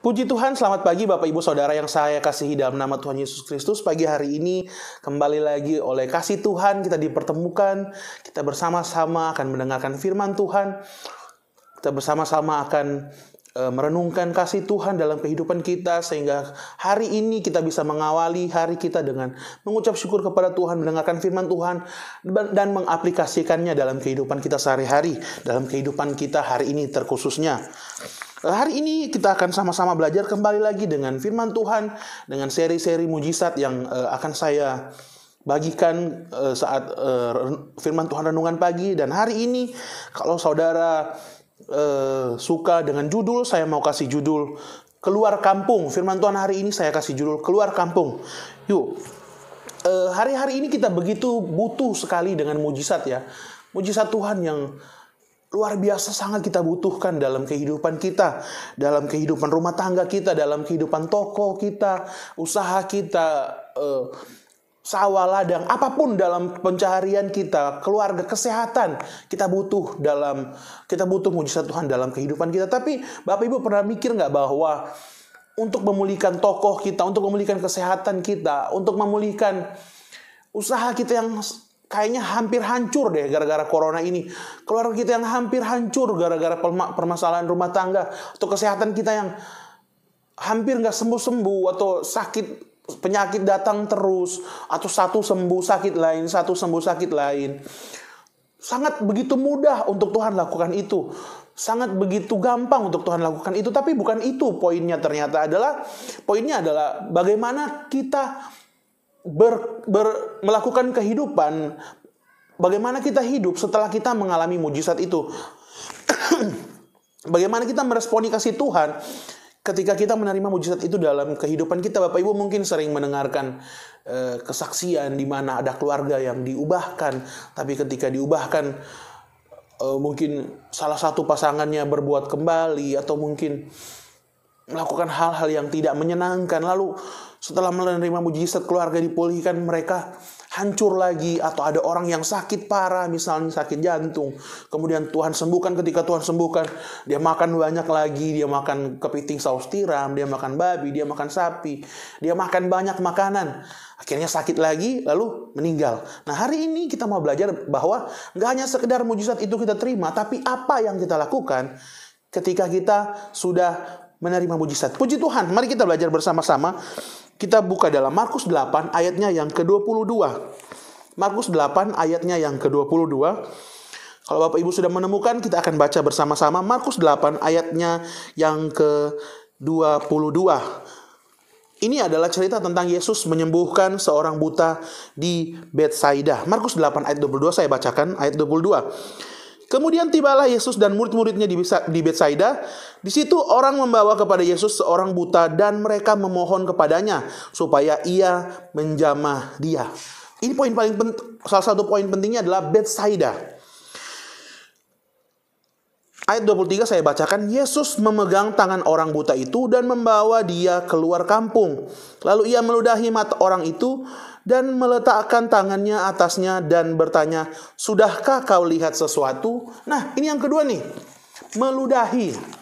Puji Tuhan, selamat pagi Bapak Ibu Saudara yang saya kasihi dalam nama Tuhan Yesus Kristus. Pagi hari ini kembali lagi oleh kasih Tuhan kita dipertemukan. Kita bersama-sama akan mendengarkan firman Tuhan. Kita bersama-sama akan merenungkan kasih Tuhan dalam kehidupan kita. Sehingga hari ini kita bisa mengawali hari kita dengan mengucap syukur kepada Tuhan, mendengarkan firman Tuhan, dan mengaplikasikannya dalam kehidupan kita sehari-hari. Dalam kehidupan kita hari ini terkhususnya. Hari ini kita akan sama-sama belajar kembali lagi dengan firman Tuhan, dengan seri-seri mujizat yang akan saya bagikan saat firman Tuhan renungan pagi. Dan hari ini kalau saudara suka dengan judul, saya mau kasih judul Keluar Kampung. Firman Tuhan hari ini saya kasih judul Keluar Kampung. Yuk, hari-hari ini kita begitu butuh sekali dengan mujizat ya. Mujizat Tuhan yang luar biasa sangat kita butuhkan dalam kehidupan kita, dalam kehidupan rumah tangga kita, dalam kehidupan toko kita, usaha kita, sawah ladang, apapun dalam pencaharian kita, keluarga, kesehatan, kita butuh mujizat Tuhan dalam kehidupan kita. Tapi Bapak Ibu pernah mikir nggak bahwa untuk memulihkan tokoh kita, untuk memulihkan kesehatan kita, untuk memulihkan usaha kita yang kayaknya hampir hancur deh gara-gara corona ini. Keluarga kita yang hampir hancur gara-gara permasalahan rumah tangga. Atau kesehatan kita yang hampir gak sembuh-sembuh. Atau penyakit datang terus. Atau satu sembuh sakit lain, satu sembuh sakit lain. Sangat begitu mudah untuk Tuhan lakukan itu. Sangat begitu gampang untuk Tuhan lakukan itu. Tapi bukan itu poinnya ternyata adalah. Poinnya adalah bagaimana kita melakukan kehidupan, bagaimana kita hidup setelah kita mengalami mujizat itu. Bagaimana kita meresponi kasih Tuhan ketika kita menerima mujizat itu dalam kehidupan kita. Bapak Ibu mungkin sering mendengarkan kesaksian di mana ada keluarga yang diubahkan, tapi ketika diubahkan mungkin salah satu pasangannya berbuat kembali atau mungkin melakukan hal-hal yang tidak menyenangkan. Lalu setelah menerima mujizat keluarga dipulihkan, mereka hancur lagi. Atau ada orang yang sakit parah, misalnya sakit jantung. Kemudian Tuhan sembuhkan, ketika Tuhan sembuhkan, dia makan banyak lagi. Dia makan kepiting saus tiram, dia makan babi, dia makan sapi. Dia makan banyak makanan. Akhirnya sakit lagi, lalu meninggal. Nah hari ini kita mau belajar bahwa gak hanya sekedar mujizat itu kita terima, tapi apa yang kita lakukan ketika kita sudah menerima mujizat. Puji Tuhan, mari kita belajar bersama-sama. Kita buka dalam Markus 8 ayatnya yang ke-22. Markus 8 ayatnya yang ke-22. Kalau Bapak Ibu sudah menemukan, kita akan baca bersama-sama Markus 8 ayatnya yang ke-22. Ini adalah cerita tentang Yesus menyembuhkan seorang buta di Betsaida. Markus 8 ayat 22, saya bacakan ayat 22. Kemudian tibalah Yesus dan murid-muridnya di Betsaida. Di situ orang membawa kepada Yesus seorang buta dan mereka memohon kepadanya supaya ia menjamah dia. Ini poin paling penting, salah satu poin pentingnya adalah Betsaida. Ayat 23 saya bacakan. Yesus memegang tangan orang buta itu dan membawa dia keluar kampung. Lalu ia meludahi mata orang itu dan meletakkan tangannya atasnya dan bertanya, "Sudahkah kau lihat sesuatu?" Nah, ini yang kedua nih. Meludahi.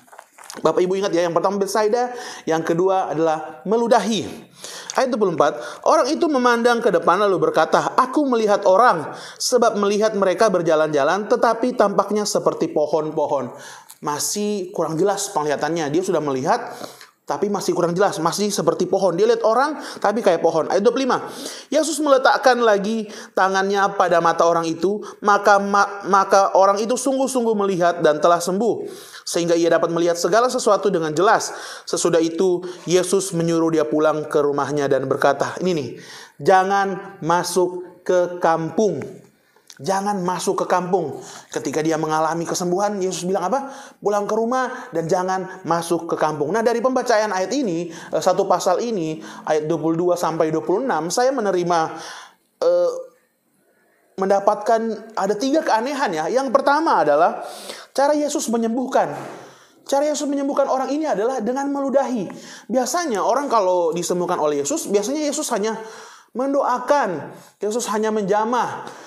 Bapak Ibu ingat ya, yang pertama Betsaida, yang kedua adalah meludahi. Ayat 24, orang itu memandang ke depan lalu berkata, "Aku melihat orang, sebab melihat mereka berjalan-jalan, tetapi tampaknya seperti pohon-pohon." Masih kurang jelas penglihatannya. Dia sudah melihat, tapi masih kurang jelas, masih seperti pohon. Dia lihat orang, tapi kayak pohon. Ayat 25. Yesus meletakkan lagi tangannya pada mata orang itu, maka orang itu sungguh-sungguh melihat dan telah sembuh, sehingga ia dapat melihat segala sesuatu dengan jelas. Sesudah itu, Yesus menyuruh dia pulang ke rumahnya dan berkata, ini nih, jangan masuk ke kampung. Jangan masuk ke kampung. Ketika dia mengalami kesembuhan, Yesus bilang apa? Pulang ke rumah dan jangan masuk ke kampung. Nah, dari pembacaan ayat ini, satu pasal ini, ayat 22 sampai 26, saya mendapatkan ada 3 keanehan ya. Yang pertama adalah cara Yesus menyembuhkan. Cara Yesus menyembuhkan orang ini adalah dengan meludahi. Biasanya orang kalau disembuhkan oleh Yesus, biasanya Yesus hanya mendoakan. Yesus hanya menjamah.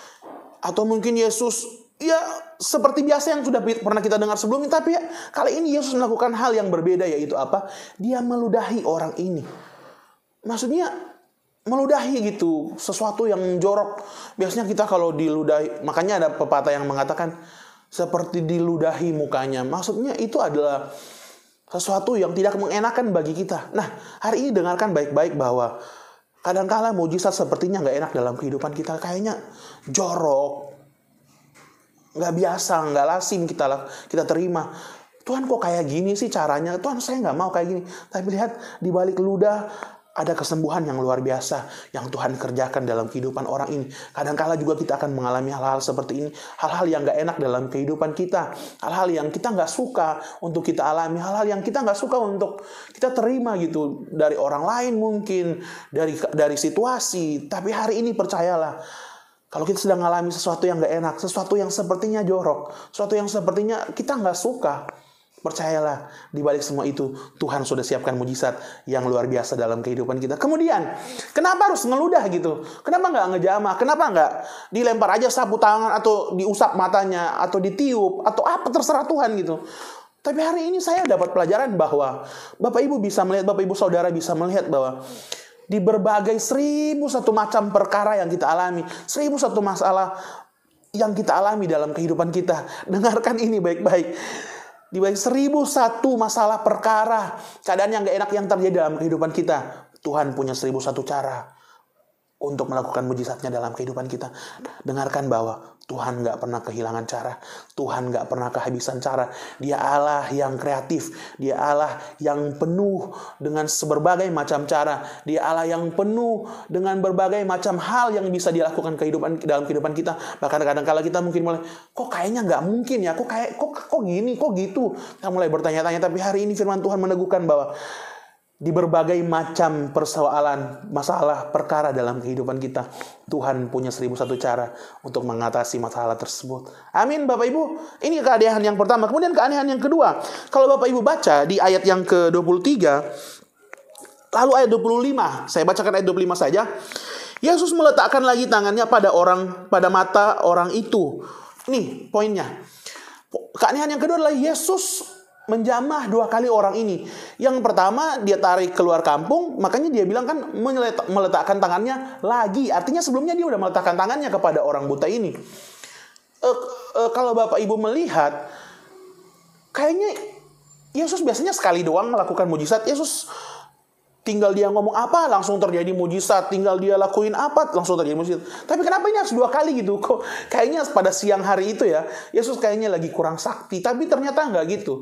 Atau mungkin Yesus ya seperti biasa yang sudah pernah kita dengar sebelumnya, tapi ya, kali ini Yesus melakukan hal yang berbeda, yaitu apa? Dia meludahi orang ini. Maksudnya meludahi gitu, sesuatu yang jorok. Biasanya kita kalau diludahi, makanya ada pepatah yang mengatakan seperti diludahi mukanya. Maksudnya itu adalah sesuatu yang tidak mengenakan bagi kita. Nah, hari ini dengarkan baik-baik bahwa kadang-kala mujizat sepertinya nggak enak dalam kehidupan kita. Kayaknya jorok, nggak biasa, nggak lazim kita terima. Tuhan kok kayak gini sih caranya? Tuhan, saya nggak mau kayak gini. Tapi lihat, di balik ludah ada kesembuhan yang luar biasa yang Tuhan kerjakan dalam kehidupan orang ini. Kadang-kala juga kita akan mengalami hal-hal seperti ini. Hal-hal yang gak enak dalam kehidupan kita. Hal-hal yang kita gak suka untuk kita alami. Hal-hal yang kita gak suka untuk kita terima gitu. Dari orang lain mungkin. Dari situasi. Tapi hari ini percayalah, kalau kita sedang mengalami sesuatu yang gak enak, sesuatu yang sepertinya jorok, sesuatu yang sepertinya kita gak suka, percayalah, di balik semua itu Tuhan sudah siapkan mujizat yang luar biasa dalam kehidupan kita. Kemudian, kenapa harus ngeludah gitu? Kenapa nggak ngejamah? Kenapa nggak dilempar aja sapu tangan atau diusap matanya atau ditiup atau apa, terserah Tuhan gitu. Tapi hari ini saya dapat pelajaran bahwa Bapak Ibu bisa melihat, Bapak Ibu Saudara bisa melihat bahwa di berbagai 1001 macam perkara yang kita alami, 1001 masalah yang kita alami dalam kehidupan kita. Dengarkan ini baik-baik. Di balik 1001 masalah perkara, keadaan yang gak enak yang terjadi dalam kehidupan kita, Tuhan punya 1001 cara untuk melakukan mujizatnya dalam kehidupan kita. Dengarkan bahwa Tuhan gak pernah kehilangan cara. Tuhan gak pernah kehabisan cara. Dia Allah yang kreatif. Dia Allah yang penuh dengan berbagai macam cara. Dia Allah yang penuh dengan berbagai macam hal yang bisa dilakukan dalam kehidupan kita. Bahkan kadang-kala kita mungkin mulai, kok kayaknya gak mungkin ya, kok gini, kok gitu. Kita mulai bertanya-tanya, tapi hari ini firman Tuhan meneguhkan bahwa di berbagai macam persoalan, masalah, perkara dalam kehidupan kita, Tuhan punya 1001 cara untuk mengatasi masalah tersebut. Amin, Bapak Ibu. Ini keanehan yang pertama. Kemudian keanehan yang kedua. Kalau Bapak Ibu baca di ayat yang ke-23, lalu ayat 25, saya bacakan ayat 25 saja. Yesus meletakkan lagi tangannya pada mata orang itu. Nih poinnya. Keanehan yang kedua adalah Yesus menjamah 2 kali orang ini. Yang pertama dia tarik keluar kampung, makanya dia bilang kan meletakkan tangannya lagi. Artinya sebelumnya dia udah meletakkan tangannya kepada orang buta ini. Kalau Bapak Ibu melihat, kayaknya Yesus biasanya sekali doang melakukan mujizat. Yesus tinggal dia ngomong apa langsung terjadi mujizat, tinggal dia lakuin apa langsung terjadi mujizat. Tapi kenapa ini harus 2 kali gitu? Kok kayaknya pada siang hari itu ya, Yesus kayaknya lagi kurang sakti. Tapi ternyata nggak gitu.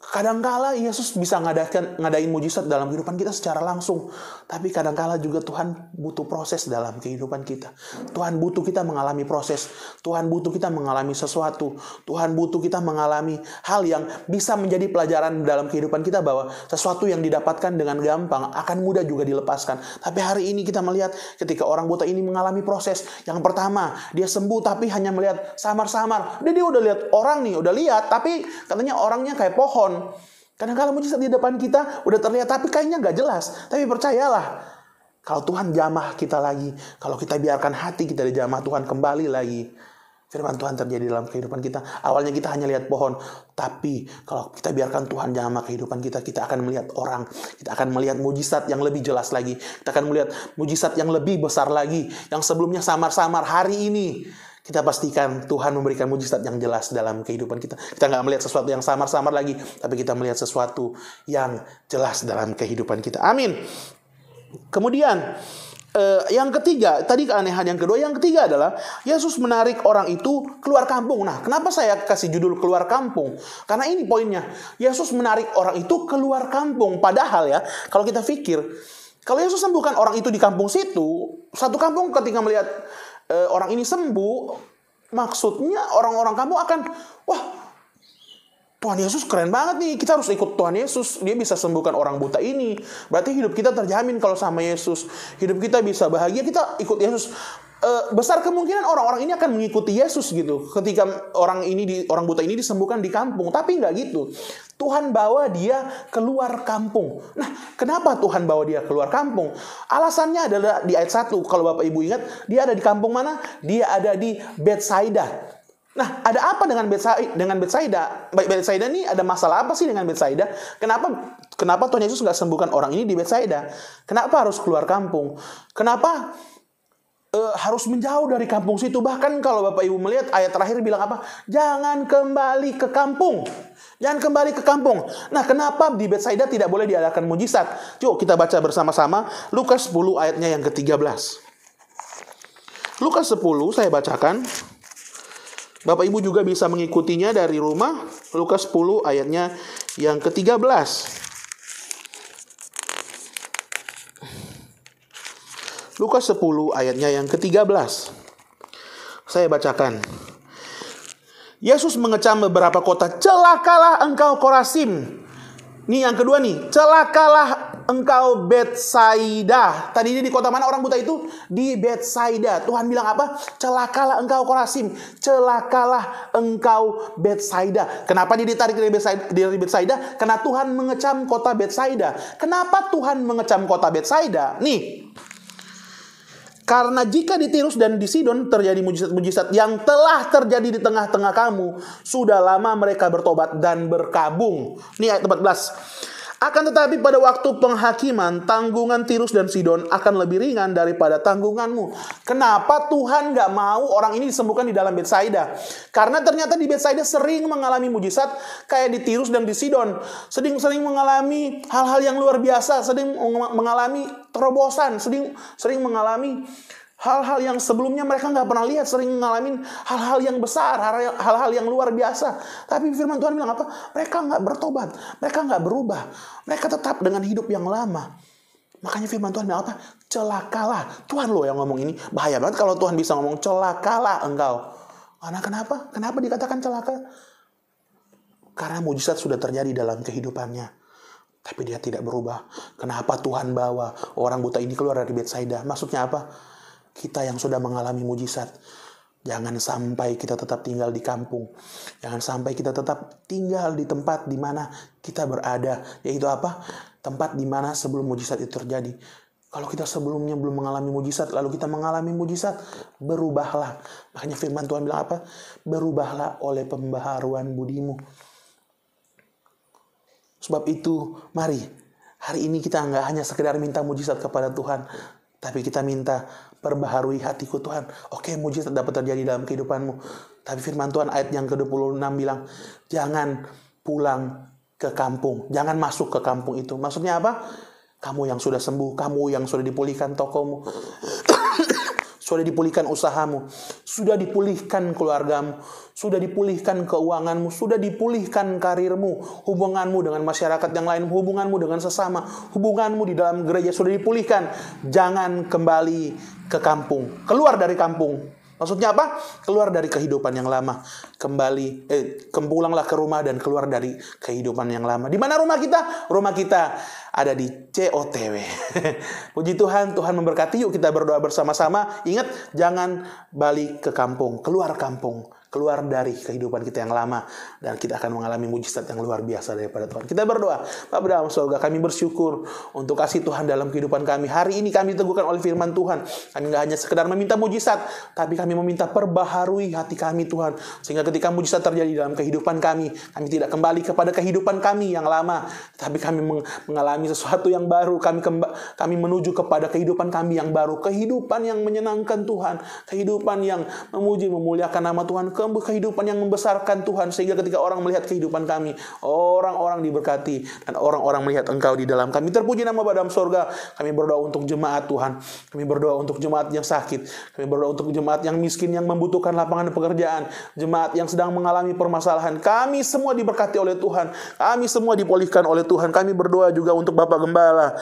Kadangkala Yesus bisa ngadain mujizat dalam kehidupan kita secara langsung. Tapi kadangkala juga Tuhan butuh proses dalam kehidupan kita. Tuhan butuh kita mengalami proses. Tuhan butuh kita mengalami sesuatu. Tuhan butuh kita mengalami hal yang bisa menjadi pelajaran dalam kehidupan kita, bahwa sesuatu yang didapatkan dengan gampang akan mudah juga dilepaskan. Tapi hari ini kita melihat ketika orang buta ini mengalami proses. Yang pertama, dia sembuh tapi hanya melihat samar-samar. Dia udah lihat orang nih, udah lihat, tapi katanya orangnya kayak pohon. Kadang-kadang mujizat di depan kita udah terlihat, tapi kayaknya gak jelas. Tapi percayalah, kalau Tuhan jamah kita lagi, kalau kita biarkan hati kita dijamah, Tuhan kembali lagi, firman Tuhan terjadi dalam kehidupan kita. Awalnya kita hanya lihat pohon, tapi kalau kita biarkan Tuhan jamah kehidupan kita, kita akan melihat orang, kita akan melihat mujizat yang lebih jelas lagi, kita akan melihat mujizat yang lebih besar lagi, yang sebelumnya samar-samar. Hari ini kita pastikan Tuhan memberikan mujizat yang jelas dalam kehidupan kita. Kita nggak melihat sesuatu yang samar-samar lagi, tapi kita melihat sesuatu yang jelas dalam kehidupan kita. Amin. Kemudian yang ketiga, tadi keanehan yang kedua. Yang ketiga adalah Yesus menarik orang itu keluar kampung. Nah, kenapa saya kasih judul keluar kampung? Karena ini poinnya. Yesus menarik orang itu keluar kampung. Padahal ya, kalau kita pikir, kalau Yesus sembuhkan orang itu di kampung situ, satu kampung ketika melihat orang ini sembuh, maksudnya orang-orang kampung akan, wah, Tuhan Yesus keren banget nih, kita harus ikut Tuhan Yesus, dia bisa sembuhkan orang buta ini, berarti hidup kita terjamin kalau sama Yesus, hidup kita bisa bahagia, kita ikut Yesus. Besar kemungkinan orang-orang ini akan mengikuti Yesus gitu ketika orang buta ini disembuhkan di kampung. Tapi nggak gitu. Tuhan bawa dia keluar kampung. Nah, kenapa Tuhan bawa dia keluar kampung? Alasannya adalah di ayat 1. Kalau Bapak Ibu ingat, dia ada di kampung mana? Dia ada di Betsaida. Nah, ada apa dengan Betsaida? Betsaida ini ada masalah apa sih dengan Betsaida? Kenapa Tuhan Yesus nggak sembuhkan orang ini di Betsaida? Kenapa harus keluar kampung? Kenapa harus menjauh dari kampung situ? Bahkan kalau Bapak Ibu melihat ayat terakhir bilang apa? Jangan kembali ke kampung. Jangan kembali ke kampung. Nah, kenapa di Betsaida tidak boleh diadakan mujizat? Yuk kita baca bersama-sama Lukas 10 ayatnya yang ke-13. Lukas 10 saya bacakan. Bapak Ibu juga bisa mengikutinya dari rumah. Lukas 10 ayatnya yang ke-13. Lukas 10 ayatnya yang ke-13. Saya bacakan. Yesus mengecam beberapa kota, celakalah engkau Korazim. Nih yang kedua nih, celakalah engkau Betsaida. Tadi ini di kota mana orang buta itu? Di Betsaida. Tuhan bilang apa? Celakalah engkau Korazim, celakalah engkau Betsaida. Kenapa dia ditarik dari Betsaida? Karena Tuhan mengecam kota Betsaida. Kenapa Tuhan mengecam kota Betsaida? Nih, karena jika di Tirus dan di Sidon terjadi mujizat-mujizat yang telah terjadi di tengah-tengah kamu, sudah lama mereka bertobat dan berkabung. Ini ayat 14. Akan tetapi pada waktu penghakiman, tanggungan Tirus dan Sidon akan lebih ringan daripada tanggunganmu. Kenapa Tuhan gak mau orang ini disembuhkan di dalam Betsaida? Karena ternyata di Betsaida sering mengalami mujizat kayak di Tirus dan di Sidon. Sering mengalami hal-hal yang luar biasa, sering mengalami terobosan, sering mengalami hal-hal yang sebelumnya mereka nggak pernah lihat, sering ngalamin hal-hal yang besar, hal-hal yang luar biasa. Tapi firman Tuhan bilang apa? Mereka nggak bertobat, mereka nggak berubah, mereka tetap dengan hidup yang lama. Makanya firman Tuhan bilang apa? Celakalah. Tuhan loh yang ngomong ini. Bahaya banget kalau Tuhan bisa ngomong celakalah engkau. Karena kenapa? Kenapa dikatakan celaka? Karena mujizat sudah terjadi dalam kehidupannya, tapi dia tidak berubah. Kenapa Tuhan bawa orang buta ini keluar dari Betsaida? Maksudnya apa? Kita yang sudah mengalami mujizat, jangan sampai kita tetap tinggal di kampung. Jangan sampai kita tetap tinggal di tempat di mana kita berada. Yaitu apa? Tempat di mana sebelum mujizat itu terjadi. Kalau kita sebelumnya belum mengalami mujizat, lalu kita mengalami mujizat, berubahlah. Makanya firman Tuhan bilang apa? Berubahlah oleh pembaharuan budimu. Sebab itu, mari hari ini kita nggak hanya sekedar minta mujizat kepada Tuhan, tapi kita minta perbaharui hatiku Tuhan. Oke, mujizat dapat terjadi dalam kehidupanmu. Tapi firman Tuhan ayat yang ke-26 bilang, jangan pulang ke kampung. Jangan masuk ke kampung itu. Maksudnya apa? Kamu yang sudah sembuh, kamu yang sudah dipulihkan tokomu, sudah dipulihkan usahamu, sudah dipulihkan keluargamu, sudah dipulihkan keuanganmu, sudah dipulihkan karirmu, hubunganmu dengan masyarakat yang lain, hubunganmu dengan sesama, hubunganmu di dalam gereja sudah dipulihkan. Jangan kembali ke kampung, keluar dari kampung. Maksudnya apa? Keluar dari kehidupan yang lama, pulanglah ke rumah dan keluar dari kehidupan yang lama. Di mana rumah kita? Rumah kita ada di COTW. Puji Tuhan, Tuhan memberkati. Yuk kita berdoa bersama-sama. Ingat, jangan balik ke kampung, keluar kampung, keluar dari kehidupan kita yang lama, dan kita akan mengalami mujizat yang luar biasa daripada Tuhan. Kita berdoa. Bapa dalam surga, kami bersyukur untuk kasih Tuhan dalam kehidupan kami. Hari ini kami diteguhkan oleh firman Tuhan. Kami nggak hanya sekedar meminta mujizat, tapi kami meminta perbaharui hati kami Tuhan. Sehingga ketika mujizat terjadi dalam kehidupan kami tidak kembali kepada kehidupan kami yang lama, tapi kami mengalami sesuatu yang baru. Kami menuju kepada kehidupan kami yang baru, kehidupan yang menyenangkan Tuhan, kehidupan yang memuji memuliakan nama Tuhan, kehidupan yang membesarkan Tuhan, sehingga ketika orang melihat kehidupan kami, orang-orang diberkati dan orang-orang melihat Engkau di dalam kami. Terpuji nama Bapa dalam surga. Kami berdoa untuk jemaat Tuhan. Kami berdoa untuk jemaat yang sakit. Kami berdoa untuk jemaat yang miskin, yang membutuhkan lapangan pekerjaan, jemaat yang sedang mengalami permasalahan. Kami semua diberkati oleh Tuhan. Kami semua dipulihkan oleh Tuhan. Kami berdoa juga untuk Bapak Gembala,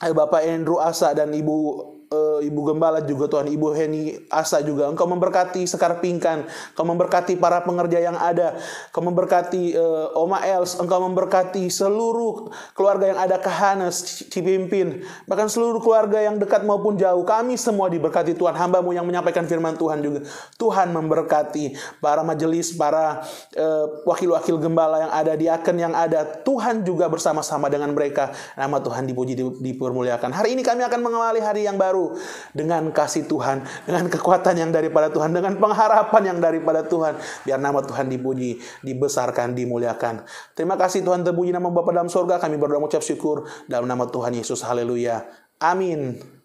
Bapak Andrew Asa, dan Ibu Gembala juga Tuhan, Ibu Heni Asa juga. Engkau memberkati Sekar Pingkan, Engkau memberkati para pengerja yang ada, Engkau memberkati Oma Els, Engkau memberkati seluruh keluarga yang ada, Kahanes, Cipimpin, bahkan seluruh keluarga yang dekat maupun jauh. Kami semua diberkati Tuhan. Hamba-Mu yang menyampaikan firman Tuhan juga, Tuhan memberkati para majelis, para wakil-wakil gembala yang ada, diaken yang ada. Tuhan juga bersama-sama dengan mereka. Nama Tuhan dipuji, dipermuliakan. Hari ini kami akan mengawali hari yang baru. baru dengan kasih Tuhan, dengan kekuatan yang daripada Tuhan, dengan pengharapan yang daripada Tuhan. Biar nama Tuhan dipuji, dibesarkan, dimuliakan. Terima kasih Tuhan, terpuji nama Bapa dalam surga. Kami berdoa mengucap syukur dalam nama Tuhan Yesus. Haleluya. Amin.